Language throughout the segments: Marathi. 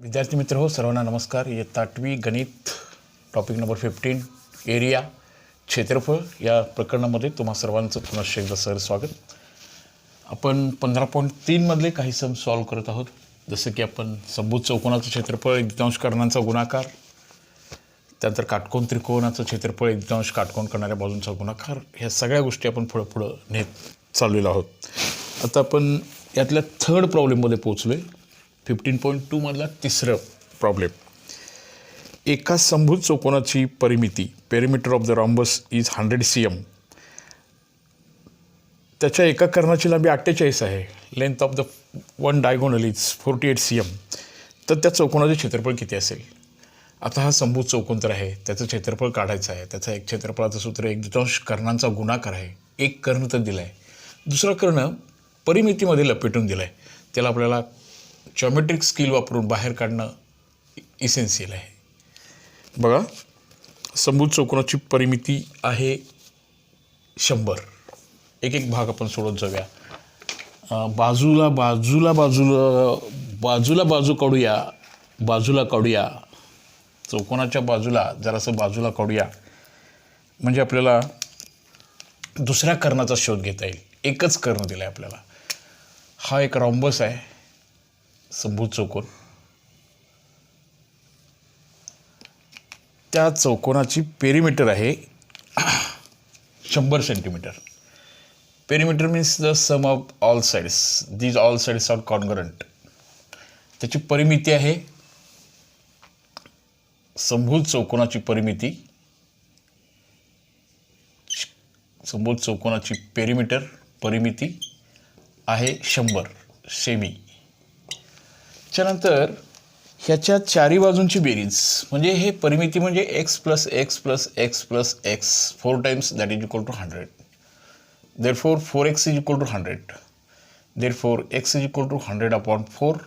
विद्यार्थी मित्र हो, सर्वांना नमस्कार. इयत्ता 8वी गणित टॉपिक नंबर 15 एरिया क्षेत्रफळ या प्रकरणामध्ये तुम्हा सर्वांचं पुन्हा एकदा सर स्वागत. आपण 15.3 मधले काही सम सॉल्व करत आहोत. जसं की आपण समभुज चौकोनाचं क्षेत्रफळ एक द्वितांश कर्णांचा गुणाकार, त्यानंतर काटकोन त्रिकोणाचं क्षेत्रफळ एक द्वितांश काटकोन करणाऱ्या बाजूंचा गुणाकार, ह्या सगळ्या गोष्टी आपण पुढं नेत चाललेलो आहोत. आता आपण यातल्या थर्ड प्रॉब्लेममध्ये पोहोचलो आहे. 15.2 मधला तिसरं प्रॉब्लेम. एका समभुज चौकोनाची परिमिती perimeter of the rhombus is 100 cm. त्याच्या एका कर्णाची लांबी 48 आहे. Length of the one diagonal is 48 cm. तर त्या चौकोनाचे क्षेत्रफळ किती असेल? आता हा समभुज चौकोन तर आहे, त्याचं क्षेत्रफळ काढायचं आहे. त्याचा एक क्षेत्रफळाचं सूत्र एक द्वितांश कर्णांचा गुणाकार आहे. एक कर्ण तर दिला आहे, दुसरा कर्ण परिमितीमध्ये लपेटून दिला आहे. त्याला आपल्याला जॉमेट्रिक स्किल वापरून बाहेर काढणं इसेन्शियल आहे. बघा, समभुज चौकोनाची परिमिती आहे 100. एक एक भाग आपण सोडत जाऊया. बाजूला काढूया. चौकोनाच्या बाजूला जरासं बाजूला काढूया, म्हणजे आपल्याला दुसऱ्या कर्णाचा शोध घेता येईल. एकच कर्ण दिला आहे आपल्याला. हा एक रॉम्बस आहे, समभुज चौकोन. त्या चौकोनाची पेरिमीटर आहे 100 centimetre. Perimeter means the sum of all sides. These all sides are congruent. त्याची परिमिती आहे, समभुज चौकोनाची परिमिती, समभुज चौकोनाची परिमिती आहे 100 सेमी. त्यानंतर ह्याच्या चारी बाजूंची बेरीज, म्हणजे हे परिमिती म्हणजे x + x + x + x 4 times, that is equal to 100. Therefore 4x is equal to 100. Therefore x is equal to 100/4,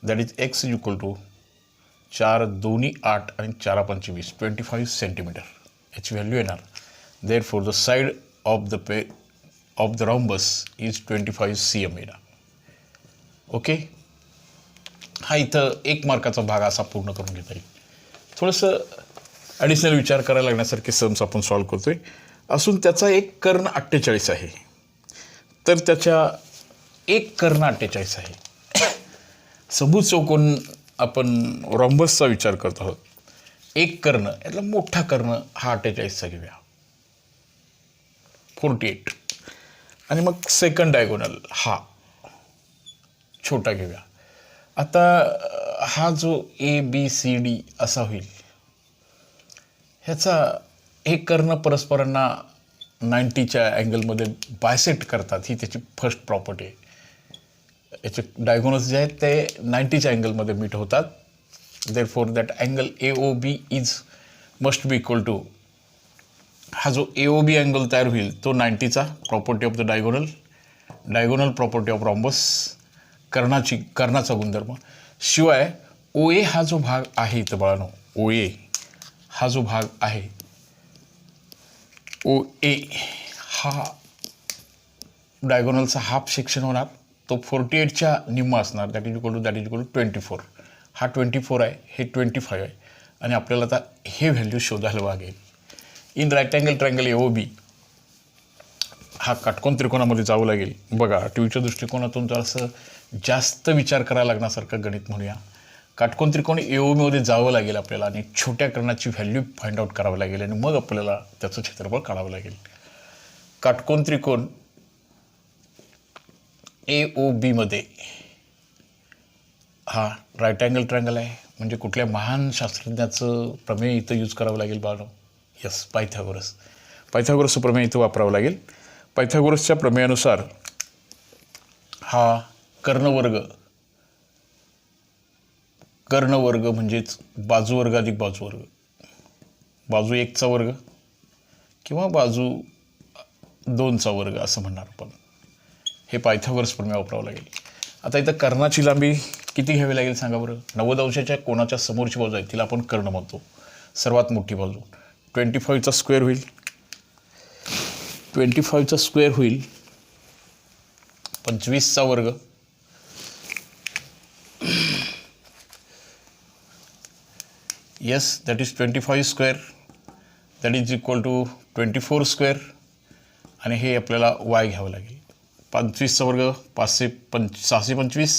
that is x is equal to 4 2 8 आणि 4 5 20 25 सेंटीमीटर याची व्हॅल्यू येणार. Therefore the side of the rhombus is 25 cm येणार. ओके, हा इथं 1 मार्काचा भाग असा पूर्ण करून घेता येईल. थोडंसं ॲडिशनल विचार करायला लागण्यासारखे सम्स आपण सॉल्व करतो आहे. असून त्याचा एक कर्ण 48 आहे, तर त्याच्या एक कर्ण 48 आहे. समभुज चौकोन आपण रॉम्बसचा विचार करत आहोत. एक कर्ण यातला मोठा कर्ण हा 48चा घेऊया, 48. आणि मग सेकंड डायगोनल हा छोटा घेऊया. आता हा जो ABCD असा होईल, ह्याचा हे कर्ण परस्परांना 90च्या अँगलमध्ये बायसेक्ट करतात. ही त्याची फर्स्ट प्रॉपर्टी आहे. याचे डायगोनल्स जे आहेत ते 90च्या अँगलमध्ये मीट होतात. Therefore that angle AOB must be equal to, हा जो AOB अँगल तयार होईल तो 90चा. Property of the diagonal property of rhombus, कर्णाचा गुणधर्म. शिवाय OA हा जो भाग आहे इथं बाळांनो, OA हा जो भाग आहे, OA हा डायगोनलचा हाफ सेक्शन होणार. तो 48च्या निम्मा असणार. That is equal to 24. हा 24 आहे, हे 25 आहे. आणि आपल्याला आता हे व्हॅल्यू शोधायला लागेल. In right angle triangle AOB हा काटकोन त्रिकोणामध्ये जावं लागेल. बघा, टीव्हीच्या दृष्टिकोनातून जरासं जास्त विचार करायला लागण्यासारखं गणित म्हणूया. काटकोन त्रिकोण AOB जावं लागेल आपल्याला, आणि छोट्या कर्णाची व्हॅल्यू फाइंड आउट करावं लागेल, आणि मग आपल्याला त्याचं क्षेत्रफळ काढावं लागेल. काटकोन त्रिकोण AOB मध्ये हा राईट अँगल ट्रायंगल आहे. म्हणजे कुठल्या महान शास्त्रज्ञाचं प्रमेय इथं यूज करावं लागेल बाळांनो? यस, पायथागोरसचं प्रमेय इथं वापरावं लागेल. पायथागोरसच्या प्रमेयानुसार हा कर्णवर्ग म्हणजेच बाजूवर्ग अधिक बाजूवर्ग, बाजू 1चा वर्ग किंवा बाजू 2चा वर्ग असं म्हणणार आपण. हे पायथागोरस प्रमेय वापरावं लागेल. आता इथं कर्णाची लांबी किती घ्यावी लागेल सांगा बरं? 90 अंशाच्या कोणाच्या समोरची बाजू आहे तिला आपण कर्ण म्हणतो. सर्वात मोठी बाजू 25चा स्क्वेअर होईल. 25चा स्क्वेअर होईल 25चा वर्ग yes that is 25 square that is equal to 24 square आणि हे आपल्याला वाय घ्यावं लागेल. 25चा वर्ग 625,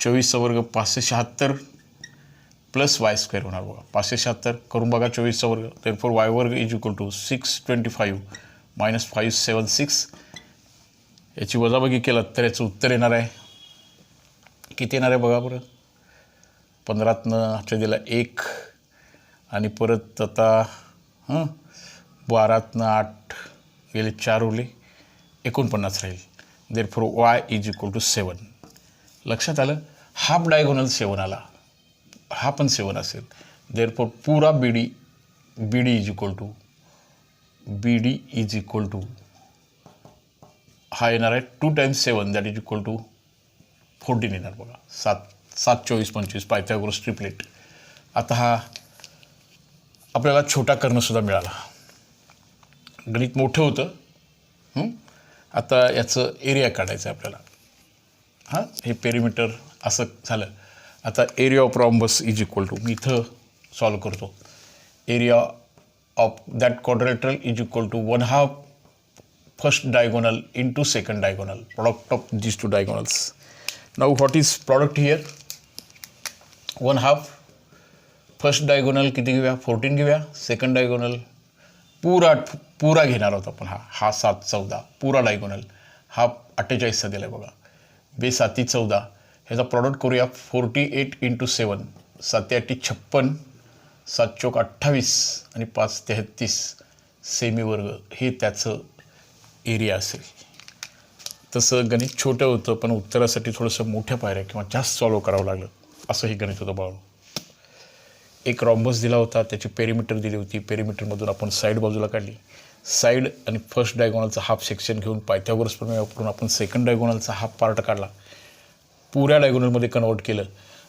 24चा वर्ग 576 प्लस वाय स्क्वेअर होणार बघा. 576 करून बघा 24चा वर्ग. देअरफॉर वाय वर्ग इज इक्वल टू 625 मायनस 576. याची वजाबाकी केलं तर याचं उत्तर येणार आहे किती येणार आहे बघा बरं. 15तनं आजच्या दिला 1 आणि परत आता 12तनं 8 गेले 4 उरले 49 राहील. Therefore y is equal to 7. लक्षात आलं. हाफ डायगोनल 7 आला, हा पण 7 असेल. देअरफॉर पुरा B D is equal to हा येणार आहे 2 times 7 that is equal to 14 येणार बघा. 7 24 25 पायथागोरस ट्रिपलेट. आता हा आपल्याला छोटा कर्णसुद्धा मिळाला. गणित मोठं होतं. आता याचं एरिया काढायचं आहे आपल्याला. हे पेरिमीटर असं झालं. आता area of rhombus is equal to मी इथं सॉल्व करतो. Area of that quadrilateral is equal to 1/2 first diagonal into second diagonal, product of these two diagonals. Now what is product here? 1/2 first diagonal किती घेऊया 14 घेऊया. सेकंड डायगोनल पुरा घेणार आहोत आपण. हा 7 14 पुरा डायगोनल हा 48चा दिला आहे बघा. 2 7 14 ह्याचा प्रॉडक्ट करूया. 48 इंटू 7 7 8 56 7 चौक 28 आणि 5 33 सेमी वर्ग हे त्याचं एरिया असेल. तसं गणित छोटं होतं पण उत्तरासाठी थोडंसं मोठ्या पायऱ्या किंवा जास्त सॉल्व करावं लागलं असं हे गणित होतं बाळू. एक रॉम्बस दिला होता, त्याची पेरिमीटर दिली होती. पेरिमीटरमधून आपण साईड बाजूला काढली. साईड आणि फर्स्ट डायगोनलचा हाफ सेक्शन घेऊन पायथागोरस प्रमेय वापरून आपण सेकंड डायगोनलचा हाफ पार्ट काढला. पुऱ्या डायगोनलमध्ये कन्वर्ट केलं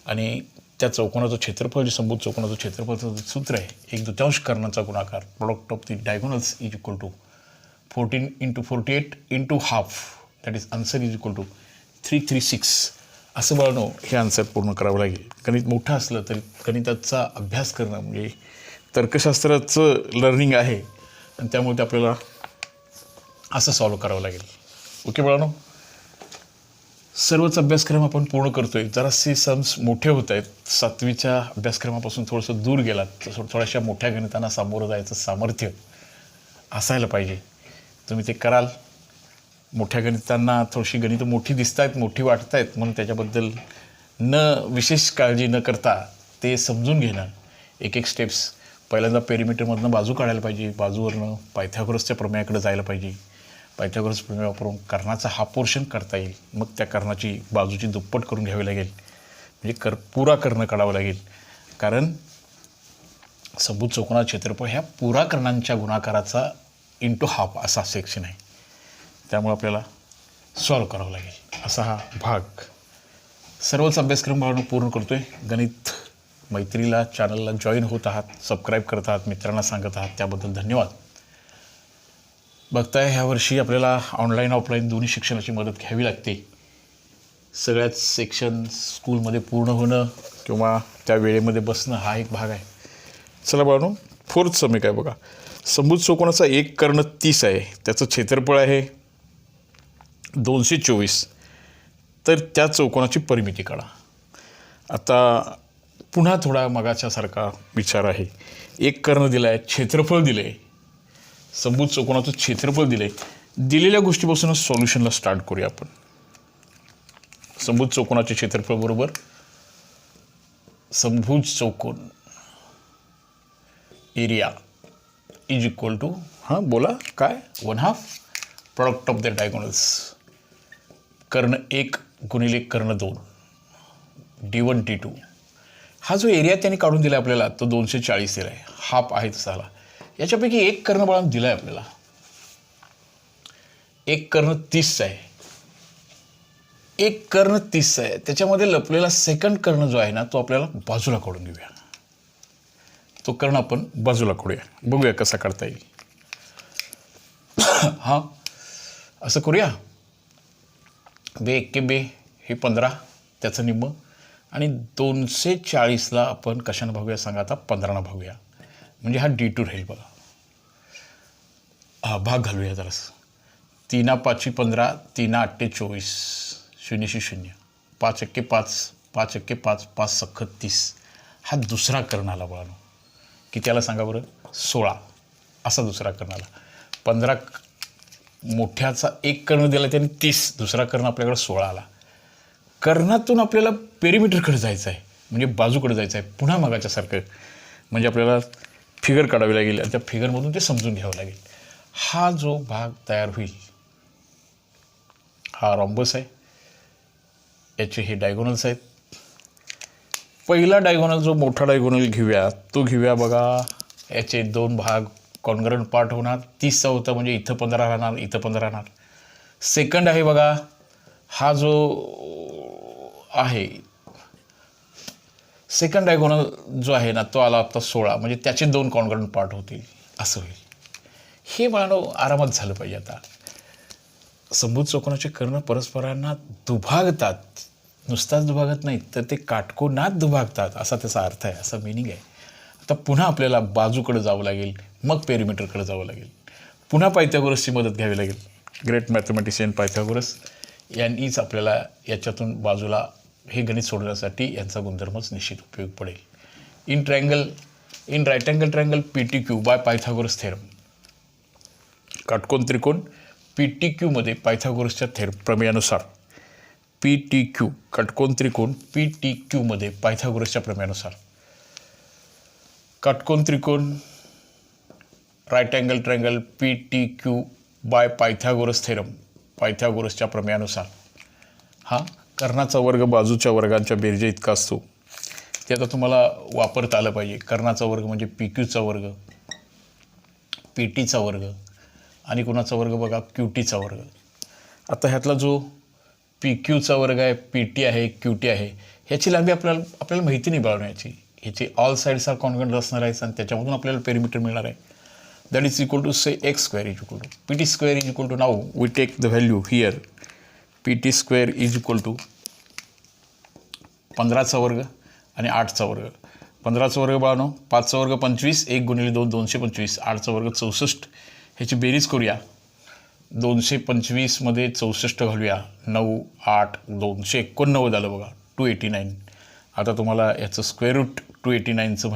आणि त्या चौकोनाचं क्षेत्रफळ जे संभूत चौकोनाचं क्षेत्रफळाचं सूत्र आहे 1/2 कर्णाचा गुणाकार product of the diagonals is equal to 14 into 48 into half that is answer is equal to 336. असं बघणं हे आन्सर पूर्ण करावं लागेल. गणित मोठं असलं तरी गणिताचा अभ्यास करणं म्हणजे तर्कशास्त्राचं लर्निंग आहे आणि त्यामुळे ते आपल्याला असं सॉल्व करावं लागेल. ओके बाळांनो, सर्वच अभ्यासक्रम आपण पूर्ण करतो आहे. जरासे सम्स मोठे होत आहेत. 7वीच्या अभ्यासक्रमापासून थोडंसं दूर गेलात थोड्याशा मोठ्या गणितांना सामोरं जायचं सामर्थ्य असायला पाहिजे. तुम्ही ते कराल. मोठ्या गणितांना थोडीशी गणितं मोठी दिसत आहेत, मोठी वाटत आहेत म्हणून त्याच्याबद्दल विशेष काळजी न करता ते समजून घेणं. एक स्टेप्स. पहिल्यांदा पेरिमीटरमधनं बाजू काढायला पाहिजे. बाजूवरनं पायथागोरसच्या प्रमेयाकडे जायला पाहिजे. पायथागोरस प्रमेय वापरून कर्णाचा हा पोर्शन करता येईल. मग त्या कर्णाची बाजूची दुप्पट करून घ्यावी लागेल. म्हणजे पुरा कर्ण काढावं लागेल. कारण संभूत चौकोनाचं क्षेत्रफळ ह्या पुरा कर्णांच्या गुणाकाराचा इंटू हाफ असा सेक्शन आहे. त्यामुळे आपल्याला सॉल्व करावं लागेल असा हा भाग. सर्वच अभ्यासक्रम भावना पूर्ण करतो आहे. गणित मैत्रीला चॅनलला जॉईन होत आहात, सबस्क्राईब करत आहात, मित्रांना सांगत आहात, त्याबद्दल धन्यवाद. बघताय ह्या वर्षी आपल्याला ऑनलाईन ऑफलाईन दोन्ही शिक्षणाची मदत घ्यावी लागते. सगळ्याच सेक्शन स्कूलमध्ये पूर्ण होणं किंवा त्या वेळेमध्ये बसणं हा एक भाग आहे. चला बाळांनो, 4th समीक आहे बघा. संभूत चौकोनाचा एक कर्ण 30 आहे. त्याचं क्षेत्रफळ आहे 224. तर त्या चौकोनाची परिमिती काढा. आता पुन्हा थोडा मगाच्यासारखा विचार आहे. एक कर्ण दिला आहे, क्षेत्रफळ दिलं आहे, संभूत चौकोनाचं क्षेत्रफळ दिलं आहे. दिलेल्या गोष्टीपासूनच सॉल्युशनला स्टार्ट करूया आपण. संभूत चौकोनाचे क्षेत्रफळ बरोबर संभुज चौकोन एरिया इज इक्वल टू बोला काय 1/2 प्रोडक्ट ऑफ द डायगोनल्स. कर्ण 1 गुणिले कर्ण 2 D1 D2. हा जो एरिया त्यांनी काढून दिला आपल्याला तो 240 दिला आहे. हाफ आहे तसा आला. याच्यापैकी एक कर्ण बाळांनो दिला आहे आपल्याला. एक कर्ण 30 आहे. एक कर्ण 30 आहे. त्याच्यामध्ये लपलेला सेकंड कर्ण जो आहे ना तो आपल्याला बाजूला काढून घेऊया. तो कर्ण आपण बाजूला काढूया. बघूया कसा काढता येईल. हां असं करूया. 2 × 2 हे 15 त्याचं निम्म आणि 240ला आपण कशानं भागूया सांगा आता? 15नं भागूया. म्हणजे हा D2 राहील बघा. हा भाग घालूया जरासं. 3 5 15, 3 8 24, 0 0, 5 1 5, 5 1 5, 5 6 30. हा दुसरा कर्ण आला बघा. किती आला सांगा बरं? 16. असा दुसरा कर्ण आला. 15 मोठ्याचा एक कर्ण दिला त्याने 30, दुसरा कर्ण आपल्याकडे 16 आला. कर्णातून आपल्याला पेरिमीटरकडे जायचं आहे, म्हणजे बाजूकडे जायचं आहे. पुन्हा मगाच्यासारखं म्हणजे आपल्याला फिगर काढावी लागेल आणि त्या फिगरमधून ते समजून घ्यावं लागेल. हा जो भाग तयार होईल हा रॉम्बस आहे. याचे हे डायगोनल्स आहेत. पहिला डायगोनल जो मोठा डायगोनल घेऊया तो घेऊया बघा. याचे 2 भाग कॉन्ग्रंट पार्ट होणार. 30चा होता म्हणजे इथं 15 राहणार, इथं 15 राहणार. सेकंड आहे बघा. हा जो आहे सेकंड डायगोनल जो आहे ना तो आला आता 16, म्हणजे त्याचे 2 कॉन्ग्रंट पार्ट होतील. असं होईल. हे मला आरामात झालं पाहिजे. आता समभुज चौकोनाचे कर्ण परस्परांना दुभागतात. नुसताच दुभागत नाहीत तर ते काटकोनात दुभागतात, असा त्याचा अर्थ आहे, असा मिनिंग आहे. आता पुन्हा आपल्याला बाजूकडे जावं लागेल, मग पेरिमीटरकडे जावं लागेल. पुन्हा पायथागोरसची मदत घ्यावी लागेल. ग्रेट मॅथमॅटिशियन पायथागोरस यांनीच आपल्याला याच्यातून बाजूला हे गणित सोडवण्यासाठी यांचा गुणधर्मच निश्चित उपयोग पडेल. In right angle triangle PTQ by Pythagoras theorem. काटकोन त्रिकोण PTQ मध्ये पायथागोरसच्या प्रमेयानुसार PTQ काटकोन त्रिकोण PTQ मध्ये पायथागोरसच्या प्रमेयानुसार काटकोन त्रिकोण right angle triangle PTQ by Pythagoras theorem पायथागोरसच्या प्रमेयानुसार हा कर्णाचा वर्ग बाजूच्या वर्गांच्या बेरजे इतका असतो. ते आता तुम्हाला वापरता आलं पाहिजे. कर्णाचा वर्ग म्हणजे PQचा वर्ग, PTचा वर्ग आणि कुणाचा वर्ग बघा QTचा वर्ग. आता ह्यातला जो PQचा वर्ग आहे, PT आहे, QT आहे, ह्याची लांबी आपल्याला माहिती नाही बाळवण्याची. ह्याचे ऑल साईड्स आर कॉन्ग्रंट असणार आहे आणि त्याच्यामधून आपल्याला पेरिमीटर मिळणार आहे. That is equal to say x square is equal to PT square is equal to now we take the value here PT square is equal to 15चा वर्ग आणि 8चा वर्ग. 15चा वर्ग बाळानो 5चा वर्ग 25, 1 गुणिले 2 225, 8चा वर्ग 64. ह्याची बेरीज करूया. 225 मध्ये 64 घालूया. 9 8 289 आलं बघा. 289. आता तुम्हाला याचं स्क्वेअर रूट 289चं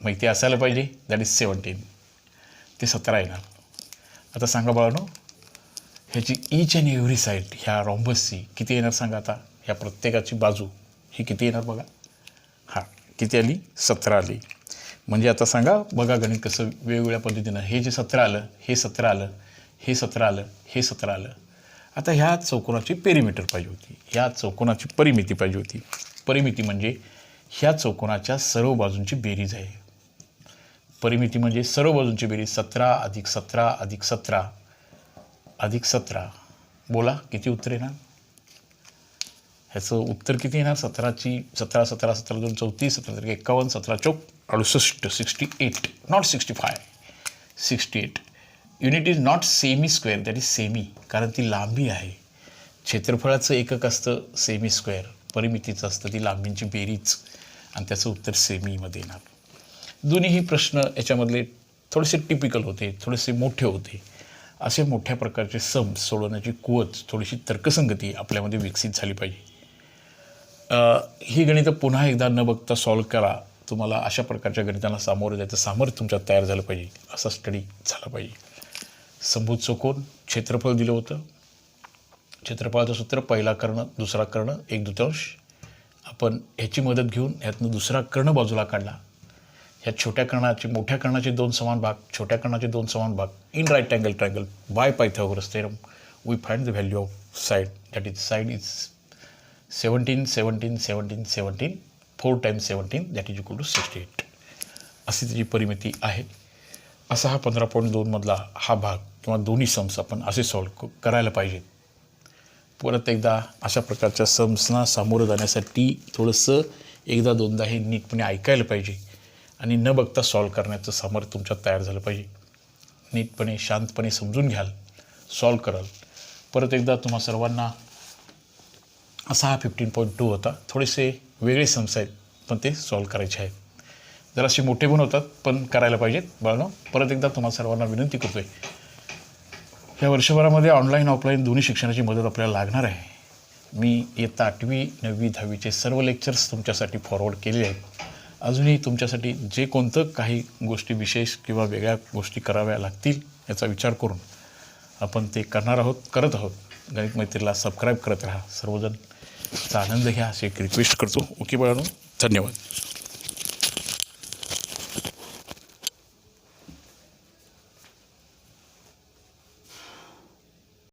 माहिती असायला पाहिजे. That is 17. ते 17 येणार. आता सांगा बाळानो ह्याची ईच अँड एव्हरी साईड ह्या रॉम्बसची किती येणार सांगा. आता ह्या प्रत्येकाची बाजू ही किती येणार बघा. हां किती आली? 17 आली. म्हणजे आता सांगा बघा गणित कसं वेगवेगळ्या पद्धतीनं. हे जे 17 आलं, हे 17 आलं, हे 17 आलं, हे 17 आलं. आता ह्या चौकोनाची पेरिमीटर पाहिजे होती, ह्या चौकोनाची परिमिती पाहिजे होती. परिमिती म्हणजे ह्या चौकोनाच्या सर्व बाजूंची बेरीज आहे. परिमिती म्हणजे सर्व बाजूंची बेरीज. 17 अधिक 17 अधिक 17 अधिक 17. बोला किती उत्तर येणार? ह्याचं उत्तर किती येणार? 17ची 17 17 17 2 34, 17 51, 17 चौक 68, 68 not 65, 68. Unit is not semi square, that is semi, कारण ती लांबी आहे. क्षेत्रफळाचं एकक असतं सेमी स्क्वेअर, परिमितीचं असतं ती लांबींची बेरीज, आणि त्याचं उत्तर सेमीमध्ये येणार. दोन्हीही प्रश्न याच्यामधले थोडेसे टिपिकल होते, थोडेसे मोठे होते. असे मोठ्या प्रकारचे सम सोडवण्याची कुवत, थोडीशी तर्कसंगती आपल्यामध्ये विकसित झाली पाहिजे. ही गणितं पुन्हा एकदा न बघता सॉल्व करा. तुम्हाला अशा प्रकारच्या गणितांना सामोरं जायचं सामर्थ्य तुमच्यात तयार झालं पाहिजे, असा स्टडी झाला पाहिजे. समभुज चौकोन क्षेत्रफळ दिलं होतं. क्षेत्रफळाचं सूत्र पहिला कर्ण दुसरा कर्ण 1/2. आपण ह्याची मदत घेऊन ह्यातनं दुसरा कर्ण बाजूला काढला. ह्या छोट्या कर्णाचे मोठ्या कर्णाचे 2 समान भाग, छोट्या कर्णाचे 2 समान भाग. In right angle triangle by Pythagoras theorem we find the value of side, that is side is 17 17 17 17 4 times 17 that is equal to 68. अशी त्याची परिमिती आहे. असा हा 15.2 मधला हा भाग किंवा दोन्ही सम्स आपण असे सॉल्व करायला पाहिजेत. परत एकदा अशा प्रकारच्या सम्सना सामोरं जाण्यासाठी थोडंसं एकदा दोनदा हे नीटपणे ऐकायला पाहिजे आणि न बघता सॉल्व करण्याचं सामर्थ्य तुमच्यात तयार झालं पाहिजे. नीटपणे शांतपणे समजून घ्याल, सॉल्व कराल. परत एकदा तुम्हा सर्वांना असा हा 15.2 होता. थोडेसे वेगळे सम्स आहेत, पण ते सॉल्व करायचे आहेत. जरासे मोठे पण होतात, पण करायला पाहिजेत. बाळांनो, परत एकदा तुम्हाला सर्वांना विनंती करतो आहे, या वर्षभरामध्ये ऑनलाईन ऑफलाईन दोन्ही शिक्षणाची मदत आपल्याला लागणार आहे. मी इयत्ता 8वी 9वी 10वीचे सर्व लेक्चर्स तुमच्यासाठी फॉरवर्ड केलेले आहेत. अजूनही तुमच्यासाठी जे कोणतं काही गोष्टी विशेष किंवा वेगळ्या गोष्टी कराव्या लागतील याचा विचार करून आपण ते करत आहोत. गणित मैत्रीला सबस्क्राईब करत राहा. सर्वजण चा आनंद घ्या अशी एक रिक्वेस्ट करतो. ओके बाळांनो, धन्यवाद.